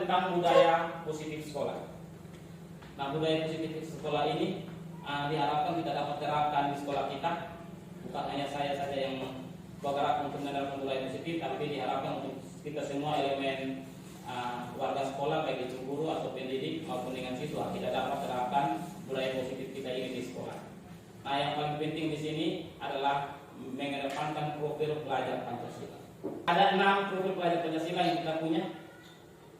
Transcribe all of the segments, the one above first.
tentang budaya positif sekolah. Nah, budaya positif sekolah ini diharapkan kita dapat terapkan di sekolah kita. Bukan hanya saya saja yang bergerak untuk menerapkan budaya positif, tapi diharapkan untuk kita semua elemen warga sekolah, baik itu guru atau pendidik maupun dengan siswa, kita dapat terapkan budaya positif kita ini di sekolah. Nah, yang paling penting di sini adalah mengedepankan profil pelajar Pancasila. Ada 6 profil pelajar Pancasila yang kita punya,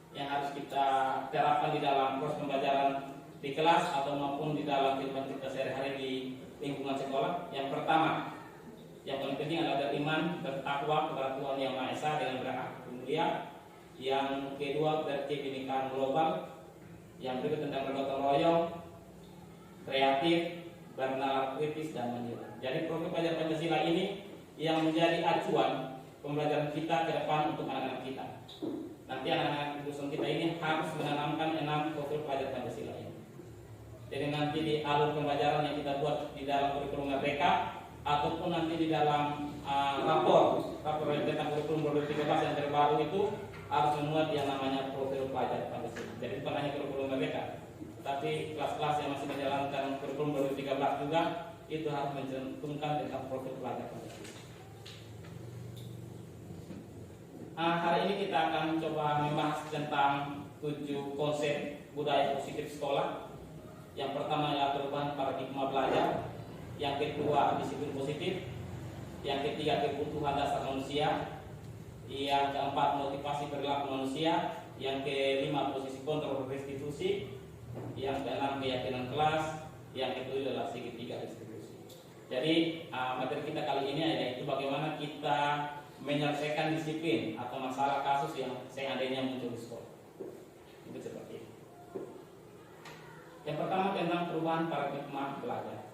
yang harus kita terapkan di dalam proses pembelajaran di kelas atau maupun di dalam kehidupan kita sehari-hari di lingkungan sekolah. Yang pertama, yang paling penting adalah beriman, bertakwa kepada Tuhan Yang Maha Esa dengan berakhlak mulia. Yang kedua, berkebinekaan global. Yang berikut tentang bergotong royong, kreatif, bernalar kritis dan mandiri. Jadi profil pelajar Pancasila ini yang menjadi acuan pembelajaran kita ke depan untuk anak-anak kita. Nanti anak-anak lulusan kita ini harus menanamkan 6 profil pelajar Pancasila ini. Jadi nanti di alur pembelajaran yang kita buat di dalam kurikulum merdeka ataupun nanti di dalam rapor tentang kurikulum 2013 yang terbaru itu harus memuat yang namanya profil pelajar Pancasila. Jadi bukan hanya kurikulum merdeka, tapi kelas-kelas yang masih menjalankan kurikulum 2013 juga itu harus mencantumkan tentang profil pelajar Pancasila. Hari ini kita akan coba membahas tentang 7 konsep budaya positif sekolah. Yang pertama adalah perubahan paradigma belajar. Yang kedua, disiplin positif. Yang ketiga, kebutuhan dasar manusia. Yang keempat, motivasi perilaku manusia. Yang kelima, posisi kontrol restitusi. Yang keenam, keyakinan kelas. Yang ketujuh adalah segitiga distribusi. Jadi materi kita kali ini yaitu bagaimana kita menyelesaikan disiplin atau masalah kasus yang seandainya muncul di sekolah. Itu seperti itu. Yang pertama tentang perubahan paradigma belajar.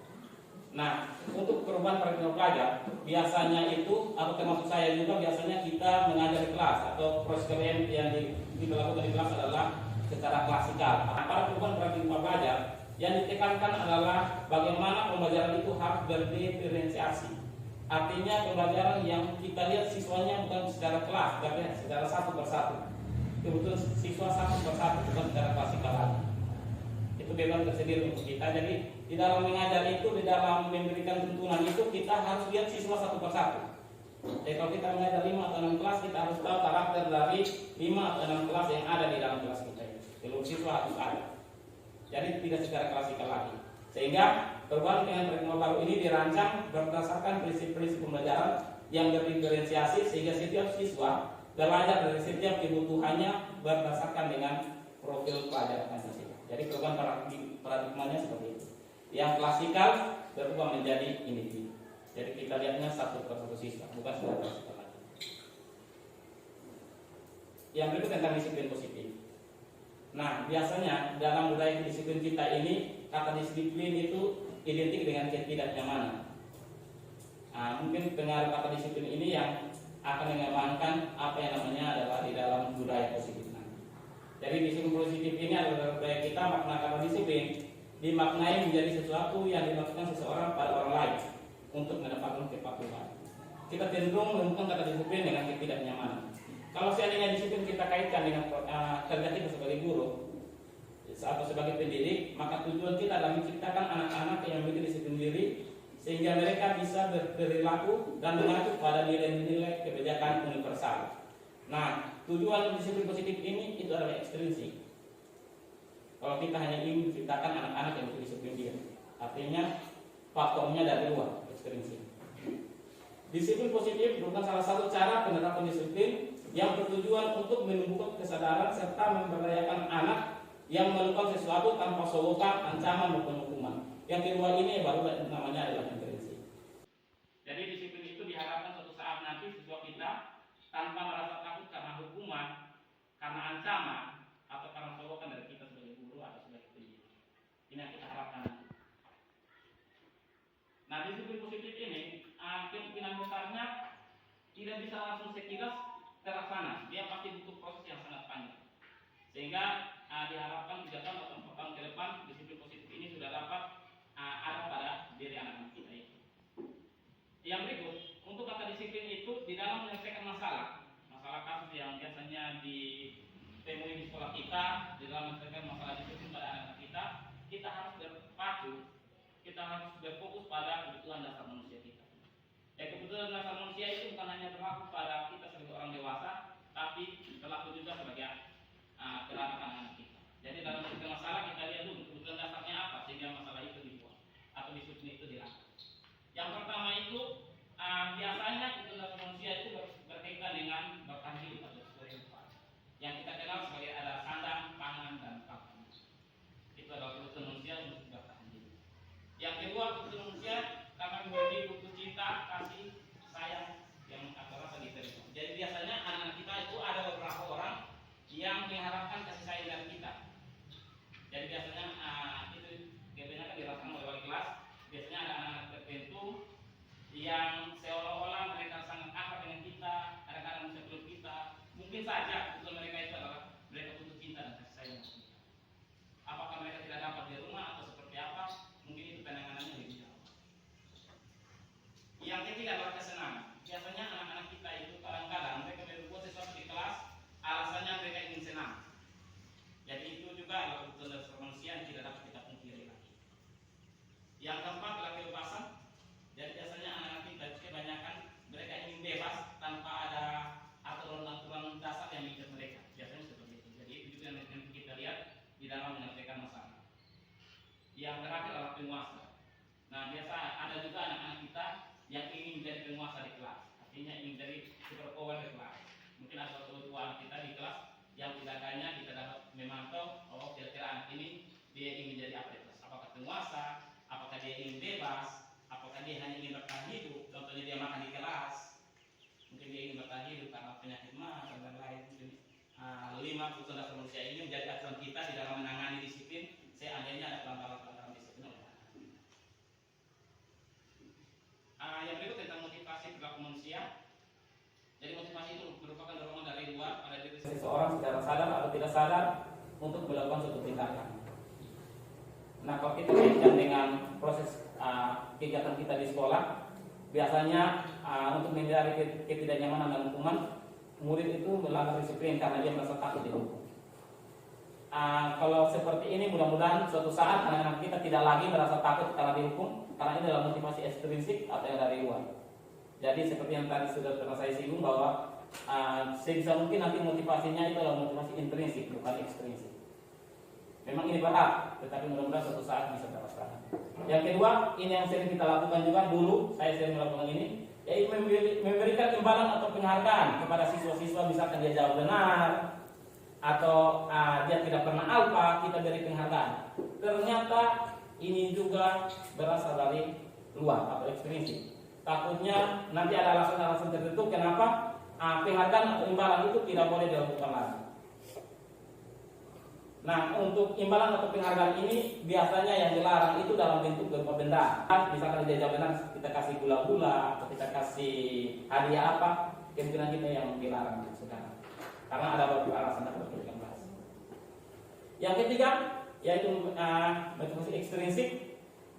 Nah, untuk perubahan paradigma belajar biasanya itu atau termasuk saya juga biasanya kita mengajar di kelas atau proses KBM yang dilakukan di kelas adalah secara klasikal. Para perubahan paradigma belajar yang ditekankan adalah bagaimana pembelajaran itu harus berdiferensiasi. Artinya pembelajaran yang kita lihat siswanya bukan secara kelas, tapi secara satu persatu. Kebetulan siswa satu persatu, bukan secara klasikal lagi. Itu beban tersendiri untuk kita. Jadi di dalam mengajar itu, di dalam memberikan tuntunan itu kita harus lihat siswa satu persatu. Jadi kalau kita mengajar 5 atau 6 kelas, kita harus tahu karakter dari 5 atau 6 kelas yang ada di dalam kelas kita ini. Seluruh siswa harus ada. Jadi tidak secara klasikal lagi. Sehingga perubahan dengan paradigma baru ini dirancang berdasarkan prinsip-prinsip pembelajaran yang berdiferensiasi sehingga setiap siswa belajar dari setiap kebutuhannya berdasarkan dengan profil pelajaran Pancasila. Jadi perubahan paradigmanya seperti itu. Yang klasikal berubah menjadi individu. Jadi kita lihatnya satu persatu siswa, bukan secara klasikal lagi. Yang berikut tentang disiplin positif. Nah, biasanya dalam budaya disiplin kita ini kata disiplin itu identik dengan ketidaknyamanan. Mungkin pengaruh kata disiplin ini yang akan mengembangkan apa yang namanya adalah di dalam budaya positif. Jadi disiplin positif ini adalah budaya kita, makna kata disiplin dimaknai menjadi sesuatu yang dilakukan seseorang pada orang lain untuk mendapatkan kepatuhan. Kita cenderung menemukan kata disiplin dengan ketidaknyamanan. Kalau seandainya disiplin kita kaitkan dengan kerja kita sebagai guru atau sebagai pendidik, maka tujuan kita adalah menciptakan anak-anak yang memiliki disiplin diri sehingga mereka bisa berperilaku dan mengacu pada nilai-nilai kebijakan universal. Nah, tujuan disiplin positif ini itu adalah ekstrinsik. Kalau kita hanya ingin menciptakan anak-anak yang memiliki disiplin diri, artinya faktornya dari luar, ekstrinsik. Disiplin positif merupakan salah satu cara penerapan disiplin yang bertujuan untuk menumbuhkan kesadaran serta memberdayakan anak yang melakukan sesuatu tanpa solokan, ancaman maupun hukuman. Yang kedua ini baru namanya adalah intrinsik. Jadi disiplin itu diharapkan suatu saat nanti siswa kita tanpa merasa takut karena hukuman, karena ancaman atau karena solokan dari kita sebagai guru atau sebagai pendidik. Ini yang kita harapkan nanti. Nah, disiplin positif ini kemungkinan besarnya tidak bisa langsung sekilas terlaksana. Dia pasti butuh proses yang sangat panjang. Sehingga diharapkan 3 tahun atau 4 tahun ke depan disiplin positif ini sudah dapat ada pada diri anak-anak kita itu. Yang berikut, untuk kata disiplin itu di dalam menyelesaikan masalah kasus yang biasanya ditemui di sekolah kita di dalam menyelesaikan masalah disiplin pada anak-anak kita harus berpacu, kita harus berfokus pada kebutuhan dasar manusia kita. Kebutuhan dasar manusia itu bukan hanya berlaku pada kita sebagai orang dewasa, tapi berlaku juga sebagai terhadap anak-anak kita. Jadi dalam menyelesaikan masalah kita lihat dulu kebutuhan dasarnya apa sehingga masalah itu dibuat atau disiplin itu dilakukan. Yang pertama itu biasanya kebutuhan dasar manusia itu berkaitan dengan bertahan hidup atau kehidupan. Yang kita kenal sebagai ada sandang, pangan, dan pakan. Itu adalah kebutuhan manusia untuk bertahan hidup. Yang kedua kebutuhan manusia karena memiliki butuh cinta, kasih, sayang yang atau rasa diterima. Jadi biasanya anak-anak kita itu ada beberapa orang yang mengharapkan kasih sayang dari kita. Jadi biasanya itu kebanyakan dirasakan oleh wali kelas. Biasanya ada anak-anak tertentu yang seolah-olah mereka sangat akrab dengan kita, kadang-kadang bisa peluk kita. Mungkin saja kebutuhan mereka itu adalah mereka butuh cinta dan kasih sayang dari kita. Apakah mereka tidak dapat di rumah atau seperti apa? Mungkin itu penanganannya lebih jauh. Yang ketiga adalah kesenangan. Biasanya anak-anak kita itu kadang-kadang mereka berbuat sesuatu di kelas, alasannya mereka ingin senang. Jadi itu juga adalah kebutuhan dasar manusia yang tidak dapat kita pungkiri lagi. Yang keempat adalah kebebasan. Jadi biasanya anak-anak kita kebanyakan mereka ingin bebas tanpa ada aturan-aturan dasar yang mengikat mereka. Biasanya seperti itu. Jadi itu juga yang kita lihat di dalam menyelesaikan masalah. Yang terakhir adalah penguasa. Nah biasa ada juga anak-anak kita yang ingin menjadi penguasa di kelas. Artinya ingin menjadi super power di kelas. Mungkin ada suatu anak kita di kelas yang tidaknya kita dapat memantau oh kira-kira anak ini dia ingin menjadi apa di kelas. Apakah penguasa? Apakah dia ingin bebas? Apakah dia hanya ingin bertahan hidup? Contohnya dia makan di kelas. Mungkin dia ingin bertahan hidup karena penyakit mah dan lain-lain. 5 kebutuhan dasar manusia ini menjadi acuan kita di dalam menangani disiplin seandainya ada pelanggaran disiplin oleh anak. Yang berikut tentang motivasi perilaku manusia. Jadi motivasi itu merupakan dorongan dari luar pada diri seseorang secara sadar atau tidak sadar untuk melakukan suatu tindakan. Nah kalau kita kaitkan dengan proses kegiatan kita di sekolah, biasanya untuk menghindari ketidaknyamanan dan hukuman, murid itu melanggar disiplin karena dia merasa takut dihukum. Kalau seperti ini mudah-mudahan suatu saat anak-anak kita tidak lagi merasa takut karena dihukum, karena ini adalah motivasi ekstrinsik atau yang dari luar. Jadi seperti yang tadi sudah pernah saya singgung bahwa sebisa mungkin nanti motivasinya itu adalah motivasi intrinsik bukan ekstrinsik. Memang ini berat, tetapi mudah-mudahan suatu saat bisa terlaksana. Yang kedua, ini yang sering kita lakukan juga dulu, saya sering melakukan ini, yaitu memberikan imbalan atau penghargaan kepada siswa-siswa, misalkan dia jawab benar atau dia tidak pernah alfa, kita beri penghargaan. Ternyata ini juga berasal dari luar atau ekstrinsik. Takutnya nanti ada alasan-alasan tertentu kenapa penghargaan atau imbalan itu tidak boleh dilakukan lagi. Nah, untuk imbalan atau penghargaan ini biasanya yang dilarang itu dalam bentuk berupa benda. Misalkan dia jawab benar, kita kasih gula-gula atau kita kasih hadiah apa, kemungkinan kita yang dilarang sekarang. Karena ada beberapa alasan yang kita bahas. Yang ketiga, yaitu motivasi ekstrinsik,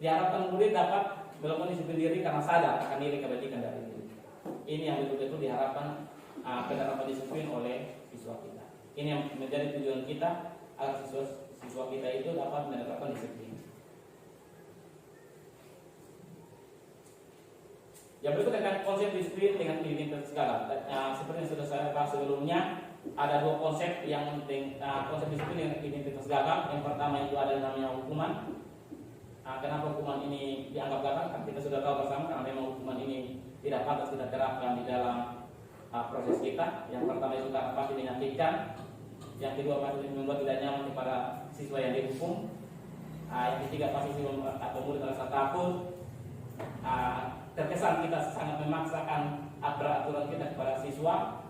diharapkan murid dapat melakukan disiplin diri karena sadar akan nilai kebajikan dari diri. Ini yang betul-betul diharapkan penerapan disiplin oleh siswa kita. Ini yang menjadi tujuan kita agar siswa kita itu dapat menerapkan disiplin. Yang berikut tentang konsep disiplin dengan identitas segala. Seperti yang sudah saya bahas sebelumnya, ada dua konsep yang penting. Konsep disiplin dengan identitas gagal. Yang pertama itu ada namanya hukuman. Kenapa hukuman ini dianggap gagal? Kan kita sudah tahu bersama karena memang hukuman ini tidak pantas kita terapkan di dalam proses kita. Yang pertama itu karena pasti menyakitkan. Yang kedua pasti membuat tidak nyaman kepada siswa yang dihukum. Yang ketiga pasti siswa atau murid merasa takut. Terkesan kita sangat memaksakan aturan kita kepada siswa,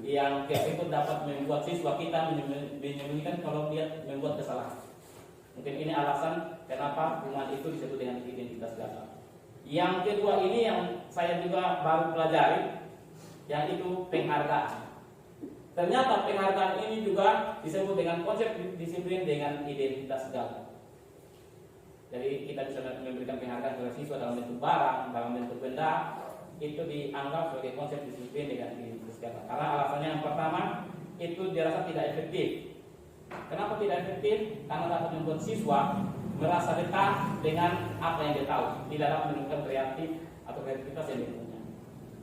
yang itu dapat membuat siswa kita menyembunyikan kalau dia membuat kesalahan. Mungkin ini alasan kenapa hukuman itu disebut dengan identitas gagal. Yang kedua ini yang saya juga baru pelajari, yaitu penghargaan. Ternyata penghargaan ini juga disebut dengan konsep disiplin dengan identitas gagal. Jadi kita bisa memberikan penghargaan kepada siswa dalam bentuk barang, dalam bentuk benda, itu dianggap sebagai konsep disiplin dengan identitas gagal. Karena alasannya yang pertama, itu dirasa tidak efektif. Kenapa tidak efektif? Karena dapat membuat siswa merasa dekat dengan apa yang dia tahu, tidak dapat menunjukkan kreatif atau kreativitas yang dia punya.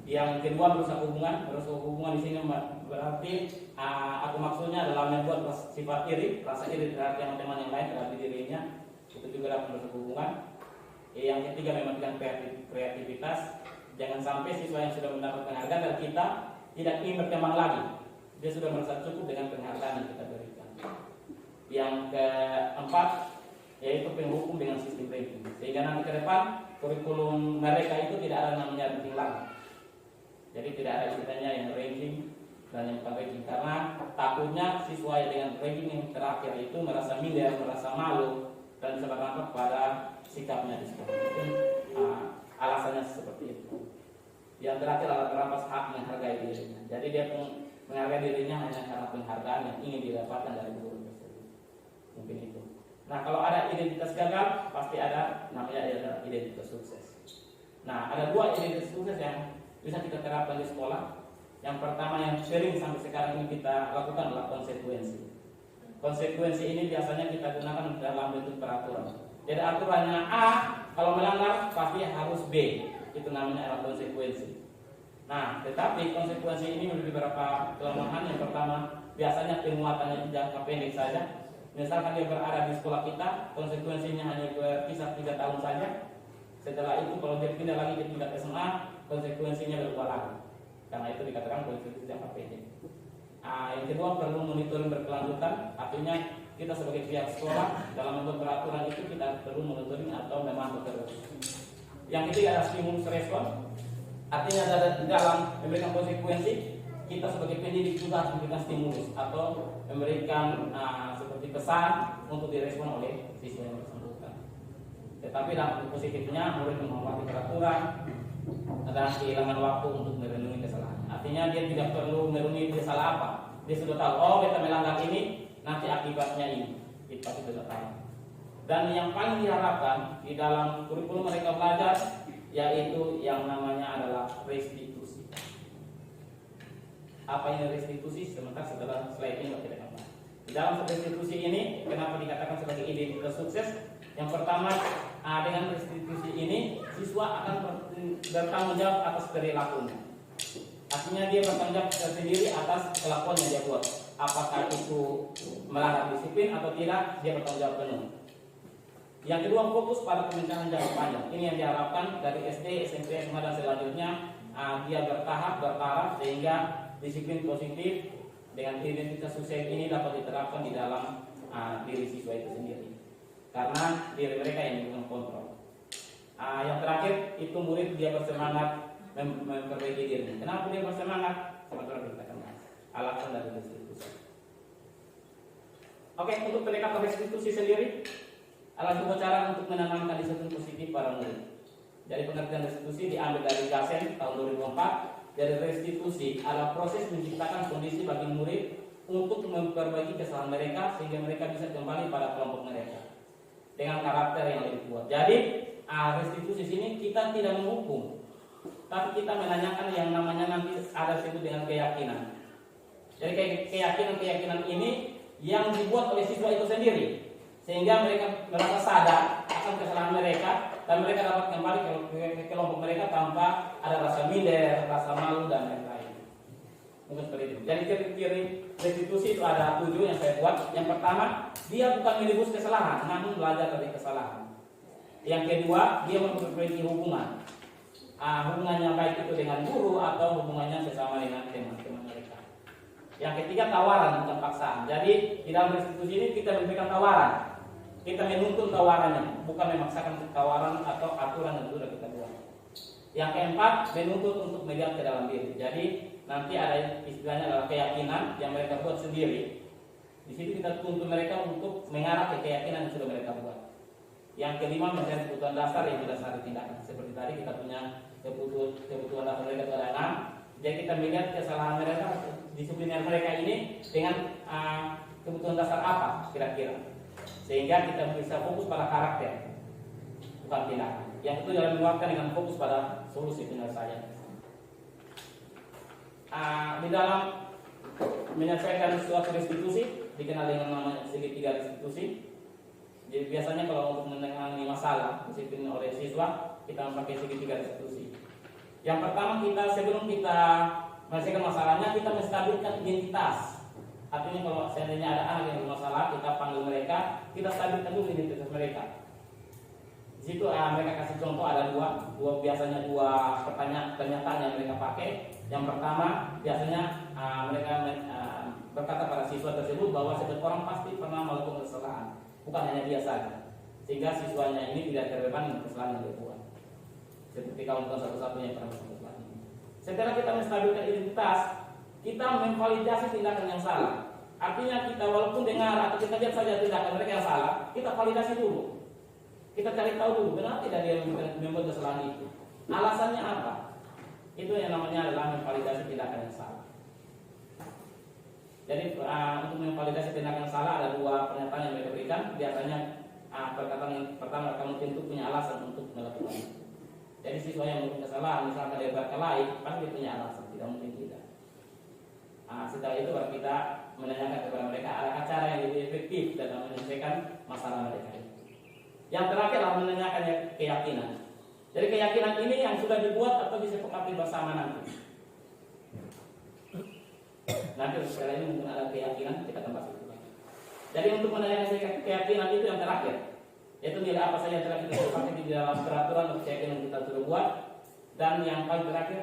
Yang kedua, merusak hubungan. Merusak hubungan di sini berarti aku maksudnya adalah membuat sifat iri, rasa iri terhadap teman-teman yang lain terhadap dirinya. Itu juga dapat merusak hubungan. Yang ketiga, mematikan kreativitas. Jangan sampai siswa yang sudah mendapat penghargaan dari kita tidak ingin berkembang lagi. Dia sudah merasa cukup dengan penghargaan yang kita berikan. Yang keempat, yaitu penghukum dengan sistem ranking. Sehingga nanti ke depan kurikulum mereka itu tidak ada namanya ranking lagi. Jadi tidak ada istilahnya yang ranking dan yang bukan ranking, karena takutnya siswa yang dengan ranking yang terakhir itu merasa minder, merasa malu, dan bisa berdampak pada sikapnya di sekolah. Mungkin alasannya seperti itu. Yang terakhir adalah merampas hak menghargai dirinya. Jadi dia menghargai dirinya hanya karena penghargaan yang ingin didapatkan dari guru tersebut. Mungkin itu. Nah, kalau ada identitas gagal, pasti ada namanya identitas sukses. Nah, ada dua identitas sukses yang bisa kita terapkan di sekolah. Yang pertama yang sering sampai sekarang ini kita lakukan adalah konsekuensi. Konsekuensi ini biasanya kita gunakan dalam bentuk peraturan. Jadi aturannya A, kalau melanggar pasti harus B. Itu namanya adalah konsekuensi. Nah, tetapi konsekuensi ini memiliki beberapa kelemahan. Yang pertama, biasanya penguatannya jangka pendek saja. Misalkan dia berada di sekolah kita, konsekuensinya hanya berkisar 3 tahun saja. Setelah itu kalau dia pindah lagi ke tingkat SMA, konsekuensinya berubah lagi. Karena itu dikatakan konsekuensi jangka pendek. Yang kedua, perlu monitoring berkelanjutan. Artinya kita sebagai pihak sekolah dalam membuat peraturan itu kita perlu monitoring atau memantau terus. Yang ketiga adalah stimulus respon. Artinya dalam memberikan konsekuensi, kita sebagai pendidik juga harus memberikan stimulus atau memberikan seperti pesan untuk direspon oleh siswa yang bersangkutan. Tetapi dalam positifnya, murid menghormati peraturan dan kehilangan waktu untuk merenungi kesalahan. Artinya dia tidak perlu merenungi dia salah apa. Dia sudah tahu, oh kita melanggar ini, nanti akibatnya ini. Itu pasti sudah tahu. Dan yang paling diharapkan di dalam kurikulum mereka belajar, yaitu yang namanya adalah restitusi. Apa ini restitusi? Setelah slide ini kita akan bahas. Di dalam restitusi ini, kenapa dikatakan sebagai identitas sukses? Yang pertama, dengan restitusi ini siswa akan bertanggung jawab atas perilakunya. Artinya dia bertanggung jawab sendiri atas kelakuan yang dia buat. Apakah itu melanggar disiplin atau tidak, dia bertanggung jawab penuh. Yang kedua, fokus pada pemecahan jangka panjang. Ini yang diharapkan dari SD, SMP, SMA dan selanjutnya. Dia bertahap sehingga disiplin positif dengan identitas sukses ini dapat diterapkan di dalam diri siswa itu sendiri. Karena diri mereka yang mengkontrol. Yang terakhir itu murid dia bersemangat memperbaiki dirinya. Kenapa dia bersemangat? Sementara kita akan bahas alasan dari restitusi. Oke, untuk pendekatan restitusi sendiri adalah sebuah cara untuk menanamkan disiplin positif para murid. Jadi pengertian restitusi diambil dari Gassen tahun 2004. Dari restitusi adalah proses menciptakan kondisi bagi murid untuk memperbaiki kesalahan mereka sehingga mereka bisa kembali pada kelompok mereka dengan karakter yang lebih kuat. Jadi restitusi sini kita tidak menghukum, tapi kita menanyakan yang namanya nanti ada disebut dengan keyakinan. Jadi keyakinan ini yang dibuat oleh siswa itu sendiri, sehingga mereka merasa sadar akan kesalahan mereka dan mereka dapat kembali ke kelompok mereka tanpa ada rasa minder, rasa malu dan lain-lain. Mungkin seperti itu. Jadi ciri-ciri restitusi itu ada 7 yang saya buat. Yang pertama, dia bukan menebus kesalahan, namun belajar dari kesalahan. Yang kedua, dia memperbaiki hubungan. Hubungannya baik itu dengan guru atau hubungannya sesama dengan teman-teman mereka. Yang ketiga, tawaran bukan paksaan. Jadi di dalam restitusi ini kita memberikan tawaran. Kita menuntut tawarannya, bukan memaksakan tawaran atau aturan yang sudah kita buat. Yang keempat, menuntut untuk melihat ke dalam diri. Jadi nanti ada istilahnya adalah keyakinan yang mereka buat sendiri. Di situ kita tuntut mereka untuk mengarah ke keyakinan yang sudah mereka buat. Yang kelima, mencari kebutuhan dasar yang berdasar tindakan. Seperti tadi kita punya kebutuhan dasar mereka itu ada 6. Jadi kita melihat kesalahan mereka, disipliner mereka ini dengan kebutuhan dasar apa kira-kira. Sehingga kita bisa fokus pada karakter, bukan tindakan. Yang itu dalam menguatkan dengan fokus pada solusi penyelesaian. Di dalam menyelesaikan suatu restitusi dikenal dengan namanya segitiga restitusi. Jadi biasanya kalau untuk menangani masalah disiplin oleh siswa, kita memakai segitiga restitusi. Yang pertama, sebelum kita menyelesaikan masalahnya, kita menstabilkan identitas. Artinya kalau seandainya ada anak yang bermasalah, kita panggil mereka, kita stabilkan dulu identitas mereka. Di situ mereka kasih contoh, ada biasanya dua pernyataan yang mereka pakai. Yang pertama, biasanya mereka berkata pada siswa tersebut bahwa setiap orang pasti pernah melakukan kesalahan, bukan hanya dia saja, sehingga siswanya ini tidak terbeban dengan kesalahan yang dia buat. Seperti kamu bukan satu-satunya yang pernah melakukan kesalahan ini. Setelah kita menstabilkan identitas, kita memvalidasi tindakan yang salah. Artinya kita walaupun dengar atau kita lihat saja tindakan mereka yang salah, kita validasi dulu. Kita cari tahu dulu kenapa tidak dia membuat kesalahan itu. Alasannya apa? Itu yang namanya adalah memvalidasi tindakan yang salah. Jadi untuk memvalidasi tindakan yang salah ada dua pernyataan yang mereka berikan. Biasanya perkataan yang pertama, kamu tentu punya alasan untuk melakukan itu. Jadi siswa yang melakukan kesalahan, misalnya dia berkelahi, pasti dia punya alasan, tidak mungkin tidak. Setelah itu baru kita menanyakan kepada mereka ada cara yang lebih efektif dalam menyelesaikan masalah mereka. Yang terakhir adalah menanyakan keyakinan. Jadi keyakinan ini yang sudah dibuat atau disepakati bersama nanti. Nanti setelah ini mungkin ada keyakinan, kita akan bahas itu. Jadi untuk menanyakan keyakinan itu yang terakhir, yaitu nilai apa saja yang telah kita sepakati di dalam peraturan atau keyakinan kita sudah buat. Dan yang paling terakhir,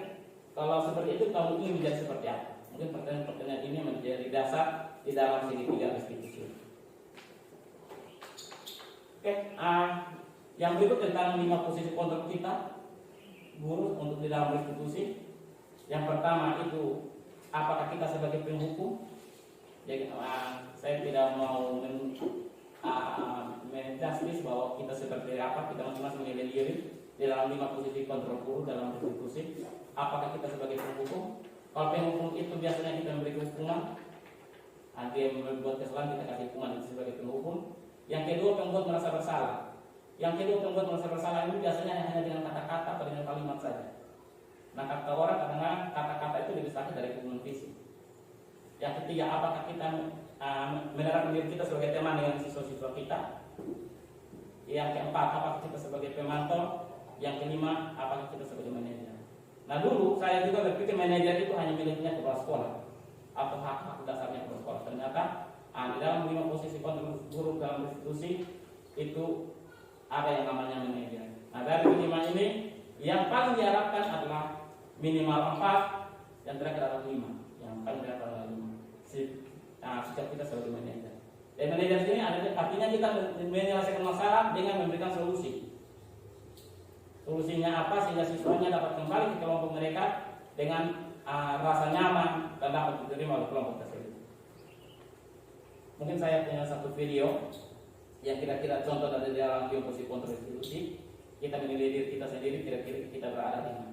kalau seperti itu kamu ingin menjadi seperti apa? Mungkin pertanyaan-pertanyaan ini menjadi dasar di dalam segitiga restitusi. Oke, yang berikut tentang 5 posisi kontrol kita guru untuk di dalam restitusi. Yang pertama itu apakah kita sebagai penghukum. Jadi saya tidak mau menjustis bahwa kita seperti apa, kita masing-masing menilai diri di dalam 5 posisi kontrol guru dalam restitusi. Apakah kita sebagai penghukum? Kalau penghukum itu biasanya kita memberi hukuman, dia membuat kesalahan, kita kasih hukuman itu sebagai penghukum. Yang kedua, pembuat merasa bersalah. Yang kedua, pembuat merasa bersalah ini biasanya hanya dengan kata-kata atau dengan kalimat saja. Nah, kata orang kadang-kadang kata-kata itu lebih sakit dari hukuman fisik. Yang ketiga, apakah kita menerapkan diri kita sebagai teman dengan siswa-siswa kita? Yang keempat, apakah kita sebagai pemantau? Yang kelima, apakah kita sebagai manajer? Nah, dulu saya juga berpikir manajer itu hanya miliknya kepala sekolah atau hak-hak dasarnya kepala sekolah. Ternyata di dalam 5 posisi kontrol guru dalam restitusi itu ada yang namanya manajer. Nah, dari 5 ini yang paling diharapkan adalah minimal 4, yang terakhir adalah 5. Yang paling diharapkan adalah 5. Sikap kita sebagai manajer. Dan manajer ini artinya kita menyelesaikan masalah dengan memberikan solusi. Solusinya apa sehingga siswanya dapat kembali ke kelompok mereka dengan rasa nyaman dan dapat diterima oleh kelompok tersebut. Mungkin saya punya satu video yang kira-kira contoh dari dalam posisi kontrol restitusi. Kita menilai diri kita sendiri, kira-kira kita berada di mana.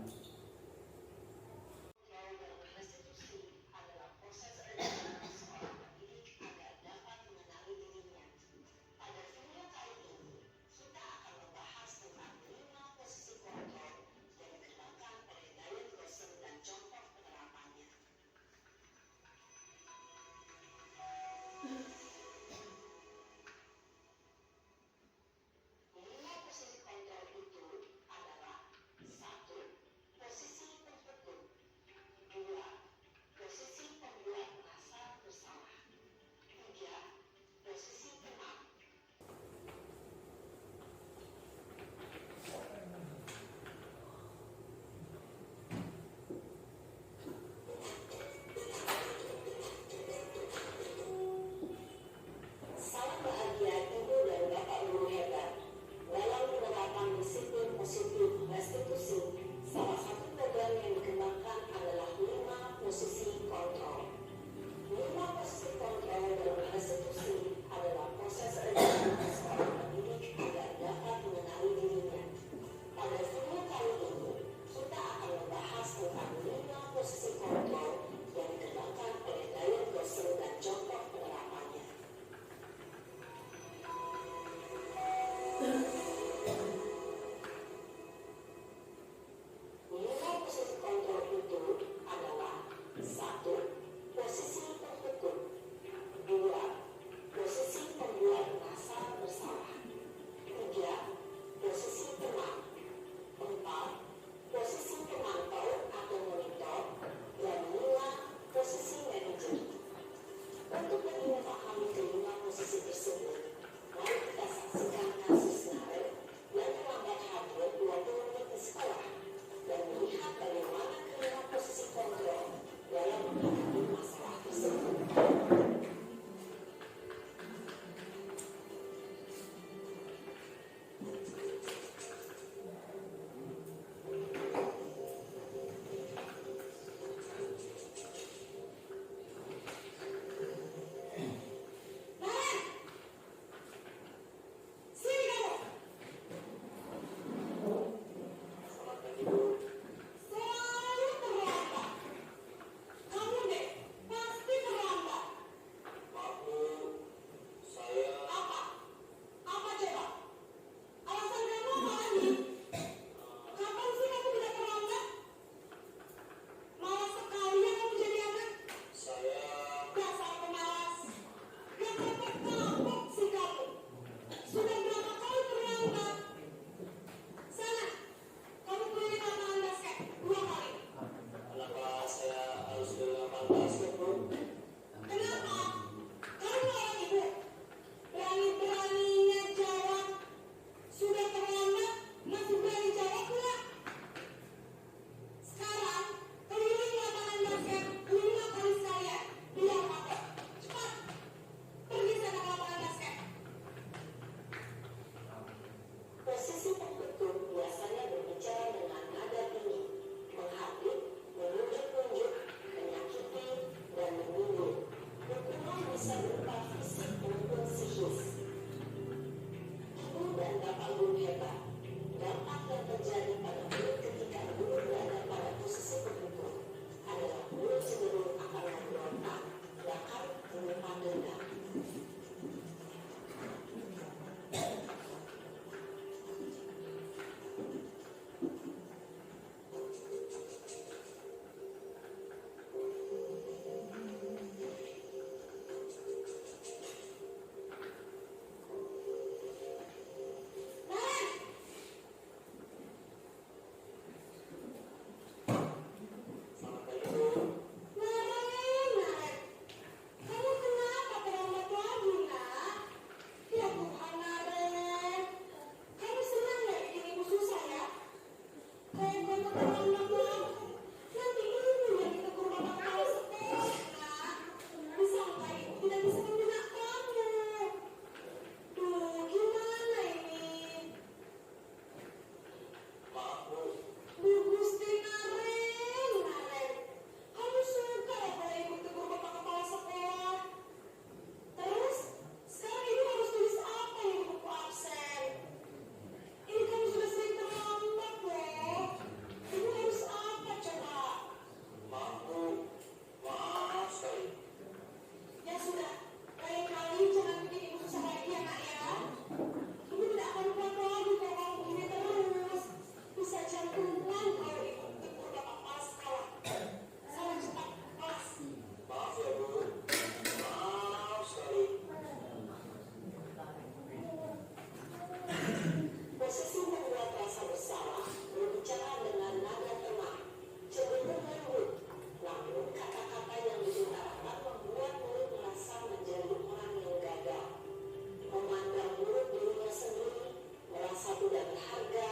berharga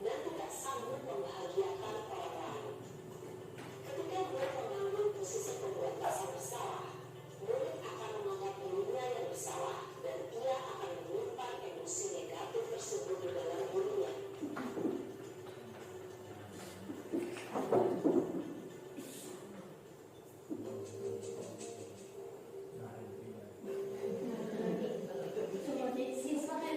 dan tidak sanggup membahagiakan orang lain. Ketika murid mengambil posisi pembuat dasar bersalah, murid akan menganggap dirinya yang bersalah dan ia akan menyimpan emosi negatif tersebut di dalam dirinya. Siswa kan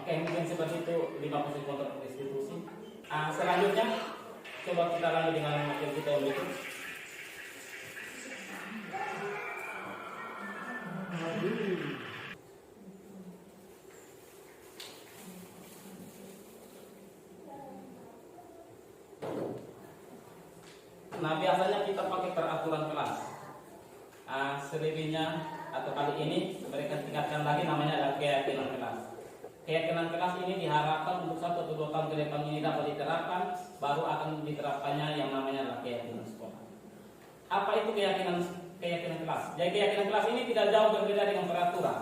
Oke, mungkin seperti itu 5 posisi kontrol restitusi. Selanjutnya coba kita lanjut dengan materi kita yang berikut. Nah, biasanya kita pakai peraturan kelas. Selebihnya atau kali ini mereka tingkatkan lagi, namanya adalah keyakinan kelas. Keyakinan kelas ini diharapkan untuk 1 atau 2 tahun ke depan ini dapat diterapkan, baru akan diterapkannya yang namanya adalah keyakinan sekolah. Apa itu keyakinan kelas? Jadi keyakinan kelas ini tidak jauh berbeda dengan peraturan.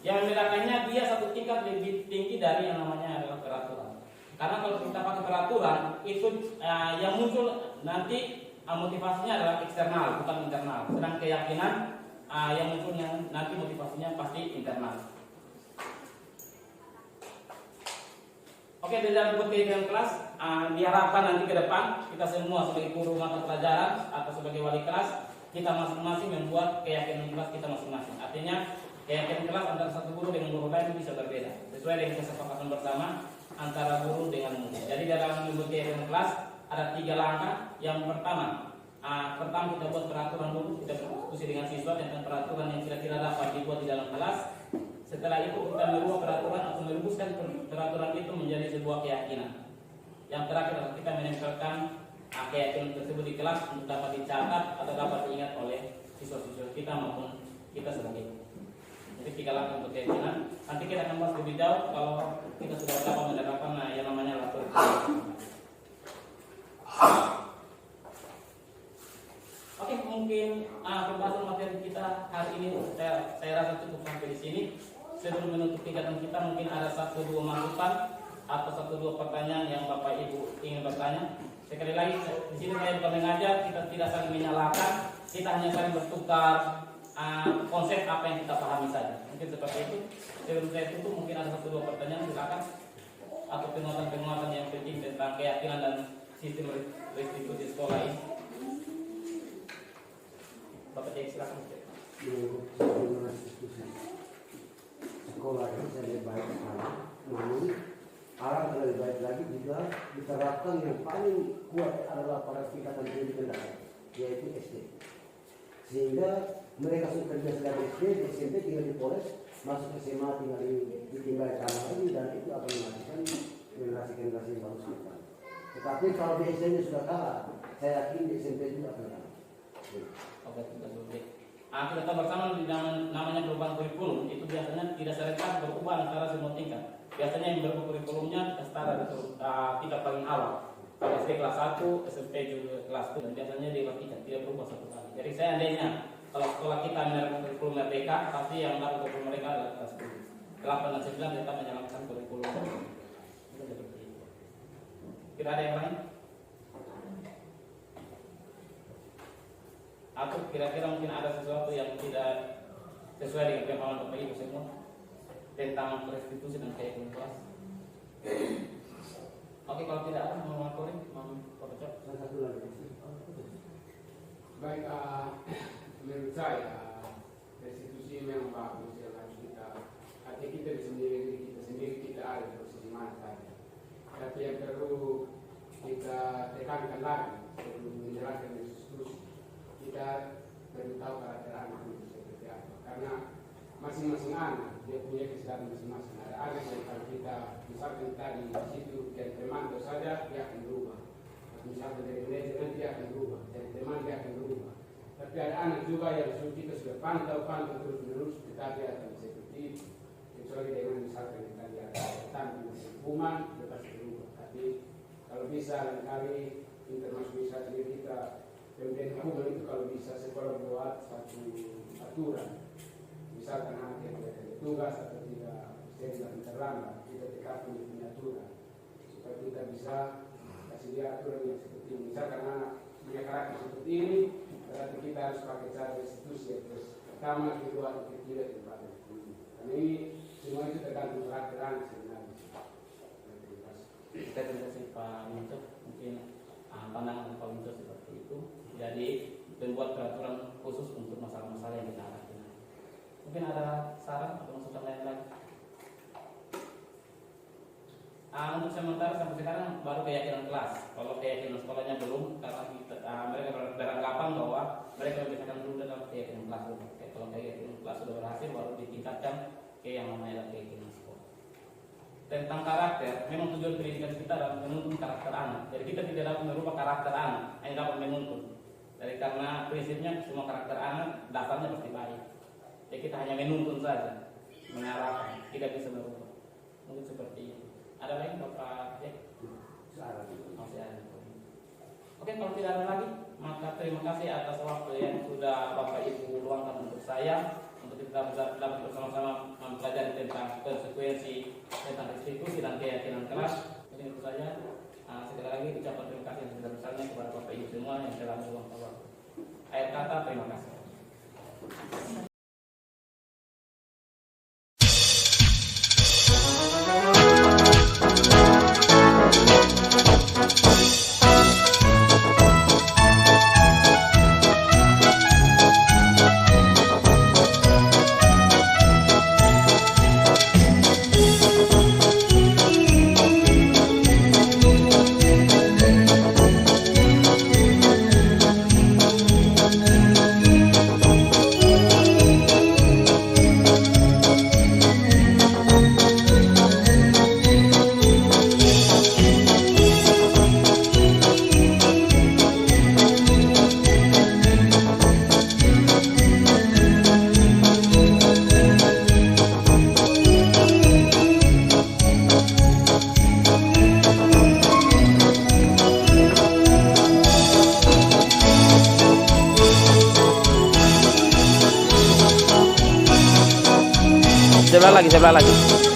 Yang membedakannya dia 1 tingkat lebih tinggi dari yang namanya adalah peraturan. Karena kalau kita pakai peraturan itu yang muncul nanti motivasinya adalah eksternal, bukan internal. Sedang keyakinan yang munculnya nanti motivasinya pasti internal. Oke, di dalam buku keyakinan kelas diharapkan nanti ke depan kita semua sebagai guru mata pelajaran atau sebagai wali kelas, kita masing-masing membuat keyakinan kelas kita masing-masing. Artinya keyakinan kelas antara satu guru dengan guru lain bisa berbeda sesuai dengan kesepakatan bersama antara guru dengan murid. Jadi dalam membuat keyakinan kelas ada 3 langkah. Yang pertama kita buat peraturan dulu, kita berdiskusi dengan siswa tentang peraturan yang kira-kira dapat dibuat di dalam kelas. Setelah itu kita merubah peraturan atau merumuskan peraturan itu menjadi sebuah keyakinan. Yang terakhir kita menempelkan keyakinan tersebut di kelas untuk dapat dicatat atau dapat diingat oleh siswa-siswa kita maupun kita sebagai guru. Jadi 3 langkah untuk keyakinan. Nanti kita akan bahas lebih jauh kalau kita sudah dapat menerapkan yang namanya laporan. Oke, mungkin pembahasan materi kita hari ini saya rasa cukup sampai di sini. Sebelum menutup kegiatan kita, mungkin ada 1-2 masukan atau 1-2 pertanyaan yang Bapak Ibu ingin bertanya. Sekali lagi, di sini saya bukan mengajar, kita tidak saling menyalahkan, kita hanya saling bertukar konsep apa yang kita pahami saja. Mungkin seperti itu. Sebelum saya tutup, mungkin ada 1-2 pertanyaan, silakan. Atau penguatan-penguatan yang penting tentang keyakinan dan sistem restitusi sekolah ini. Bapak Cek, silakan. Sekolah ini saya lebih baik sekali, namun alangkah lebih baik lagi jika diterapkan yang paling kuat adalah pada tingkatan pendidikan dasar, yaitu SD. Sehingga mereka sudah terbiasa dari SD, di SMP tinggal dipoles, masuk ke SMA tinggal ditinggal cara lagi, dan itu akan menghasilkan generasi-generasi yang bagus kita. Tetapi kalau di SD nya sudah kalah, saya yakin di SMP juga akan kalah. Oke, kita sudah. Kita tahu bersama di namanya perubahan kurikulum itu biasanya tidak serentak berubah antara semua tingkat. Biasanya yang berubah kurikulumnya setara itu tingkat paling awal. SD kelas 1, SMP juga kelas 2, dan biasanya di kelas 3 tidak berubah satu kali. Jadi seandainya kalau sekolah kita menerapkan kurikulum Merdeka, pasti yang dapat kurikulum mereka adalah kelas 10. 8 dan 9 tetap menjalankan kurikulum. Tidak ada yang lain? Atau kira-kira mungkin ada sesuatu yang tidak sesuai dengan pemahaman Bapak Ibu semua tentang restitusi dan keyakinan kelas. Oke, kalau tidak ada mau laporin, mau Bapak. Satu lagi. Baik, menurut saya restitusi memang bagus yang harus kita. Artinya kita sendiri kita ada posisi mana saja. Tapi yang perlu kita tekankan lagi sebelum menjelaskan restitusi, kita perlu tahu karakter anak itu seperti apa. Karena masing-masing anak dia punya kesadaran masing-masing. Ada anak yang kalau kita misalkan tadi di situ dari teman saja dia akan berubah. Misalkan dari manajemen dia akan berubah, dari teman dia akan berubah. Tapi ada anak juga yang kita sudah pantau terus menerus, tetapi akan seperti itu. Kecuali dengan misalkan yang tadi ada tentang hukuman, dia pasti berubah. Tapi kalau bisa lain kali termasuk misalnya kita pemberian hukuman itu kalau bisa sekolah buat satu aturan, misalkan anak yang tidak kerja tugas atau tidak sering terlambat, kita tekatkan punya aturan supaya kita bisa kasih dia aturan yang seperti ini. Misalkan anak punya karakter seperti ini, berarti kita harus pakai cara restitusi ya, terus pertama, kedua, atau ketiga itu pada ini. Karena ini semua itu tergantung karakter anak sebenarnya. Kita terima kasih Pak Minto, mungkin pandangan Pak Minto seperti itu. Jadi membuat peraturan khusus untuk masalah-masalah yang kita hadapi. Mungkin ada saran atau masukan lain lagi? Untuk sementara sampai sekarang baru keyakinan kelas. Kalau keyakinan sekolahnya belum, karena mereka beranggapan bahwa mereka membiasakan dulu dalam keyakinan kelas dulu. Kalau keyakinan kelas sudah berhasil, baru ditingkatkan ke yang namanya keyakinan sekolah. Tentang karakter, memang tujuan pendidikan kita adalah menuntun karakter anak. Jadi kita tidak dapat merubah karakter anak, hanya dapat menuntun. Jadi karena prinsipnya semua karakter anak dasarnya pasti baik. Jadi kita hanya menuntun saja, mengarahkan, tidak bisa merubah. Mungkin seperti itu. Ada lagi Bapak Jack? Masih ada. Oke, kalau tidak ada lagi, maka terima kasih atas waktu yang sudah Bapak Ibu luangkan untuk saya, untuk kita dapat bersama-sama mempelajari tentang konsekuensi tentang restitusi dan keyakinan kelas. Mungkin itu saja. Sekali lagi ucapan terima kasih yang sebesar-besarnya kepada Bapak Ibu semua yang telah meluangkan waktu. Akhir kata, terima kasih. Sebelah lagi.